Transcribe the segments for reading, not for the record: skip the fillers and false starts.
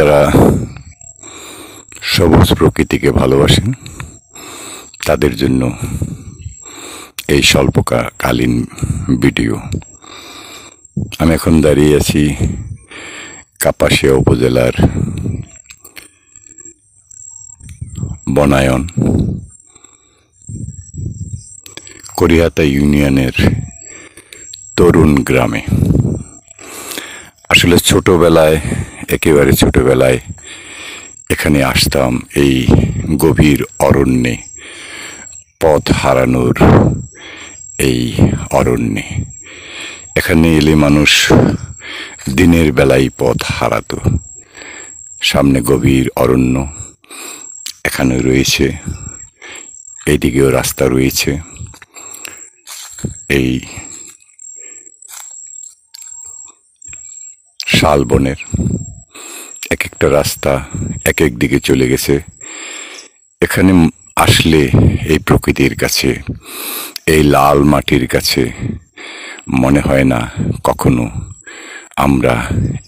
যারা সবুজ প্রকৃতিকে ভালোবাসেন তাদের জন্য এই স্বল্পকালীন ভিডিও। আমি এখন দাঁড়িয়ে আছি কাপাসিয়া উপজেলার বনায়ন করিহাতা ইউনিয়নের তরুণ গ্রামে। আসলে একেবারে ছোটবেলায় এখানে আসতাম, এই গভীর অরণ্যে, পথ হারানোর এই অরণ্যে। এখানে এলে মানুষ দিনের বেলায় পথ হারাতো। সামনে গভীর অরণ্য, এখানে রয়েছে, এইদিকেও রাস্তা রয়েছে। এই শালবনের এক একটা রাস্তা এক এক দিকে চলে গেছে। এখানে আসলে এই প্রকৃতির কাছে, এই লাল মাটির কাছে মনে হয় না কখনো আমরা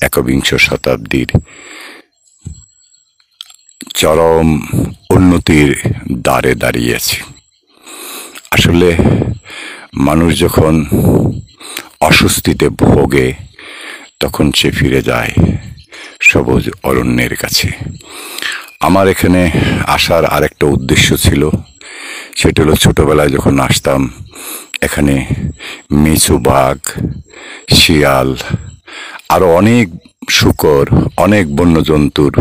একবিংশ শতাব্দীর চরম উন্নতির দ্বারে দাঁড়িয়ে আছি। আসলে মানুষ যখন অস্বস্তিতে ভোগে তখন সে ফিরে যায় সবুজ অরণ্যের কাছে। আমার এখানে আসার আরেকটা উদ্দেশ্য ছিল, সেটা হলো ছোটবেলায় যখন আসতাম এখানে মেছো বাঘ, শিয়াল, আরো অনেক শূকর, অনেক বন্যজন্তুর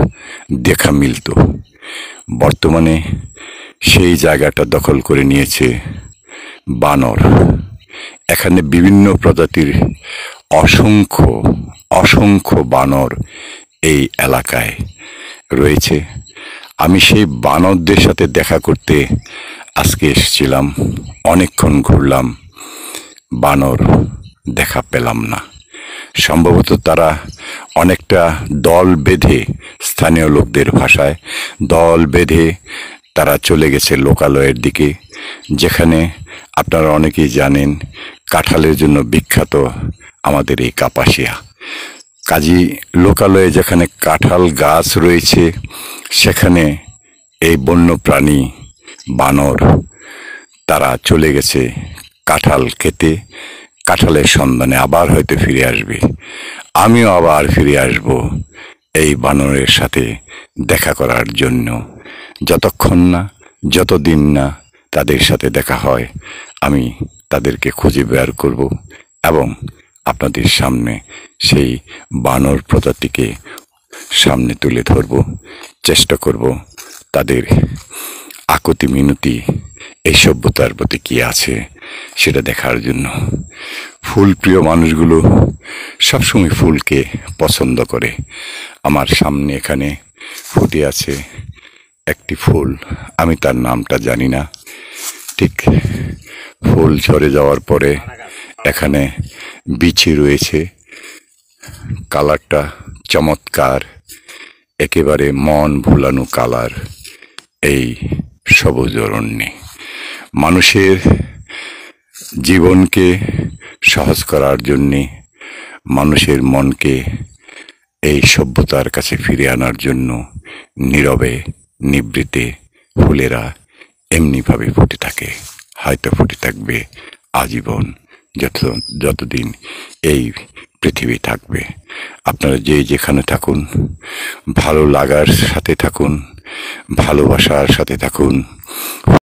দেখা মিলত। বর্তমানে সেই জায়গাটা দখল করে নিয়েছে বানর। এখানে বিভিন্ন প্রজাতির অসংখ্য বানর এই এলাকায় রয়েছে। আমি সেই বানরদের সাথে দেখা করতে আজকে এসেছিলাম, অনেকক্ষণ ঘুরলাম, বানর দেখা পেলাম না। সম্ভবত তারা অনেকটা দল বেঁধে, স্থানীয় লোকদের ভাষায় দল বেঁধে তারা চলে গেছে লোকালয়ের দিকে, যেখানে আপনারা অনেকেই জানেন কাঁঠালের জন্য বিখ্যাত আমাদের এই কাপাসিয়া। কাজী লোকালয়ে যেখানে কাঁঠাল গাছ রয়েছে সেখানে এই বন্য প্রাণী বানর তারা চলে গেছে কাঁঠাল খেতে, কাঁঠালের সন্ধানে আবার হয়তো ফিরে আসবে। আমিও আবার ফিরে আসব এই বানরের সাথে দেখা করার জন্য। যতদিন না তাদের সাথে দেখা হয় আমি তাদেরকে খুঁজে বের করব এবং আপনাদের সামনে সেই বানর প্রজাতিকে সামনে তুলে ধরব, চেষ্টা করব তাদের আকুতি মিনতি এই সভ্যতার প্রতি কি আছে সেটা দেখার জন্য। ফুল প্রিয় মানুষগুলো সবসময় ফুলকে পছন্দ করে। আমার সামনে এখানে ফুটে আছে একটি ফুল, আমি তার নামটা জানি না ঠিক। ফুল ঝরে যাওয়ার পরে এখানে বিচি রয়েছে, কালারটা চমৎকার, একেবারে মন ভোলানো কালার। এই সবুজ অরণ্যে মানুষের জীবনকে সহজ করার জন্যে, মানুষের মনকে এই সভ্যতার কাছে ফিরে আনার জন্য নীরবে নিভৃতে ফুলেরা এমনিভাবে ফুটে থাকে, হয়তো ফুটে থাকবে আজীবন, যতদিন এই পৃথিবী থাকবে। আপনারা যেখানে থাকুন ভালো লাগার সাথে থাকুন, ভালোবাসার সাথে থাকুন।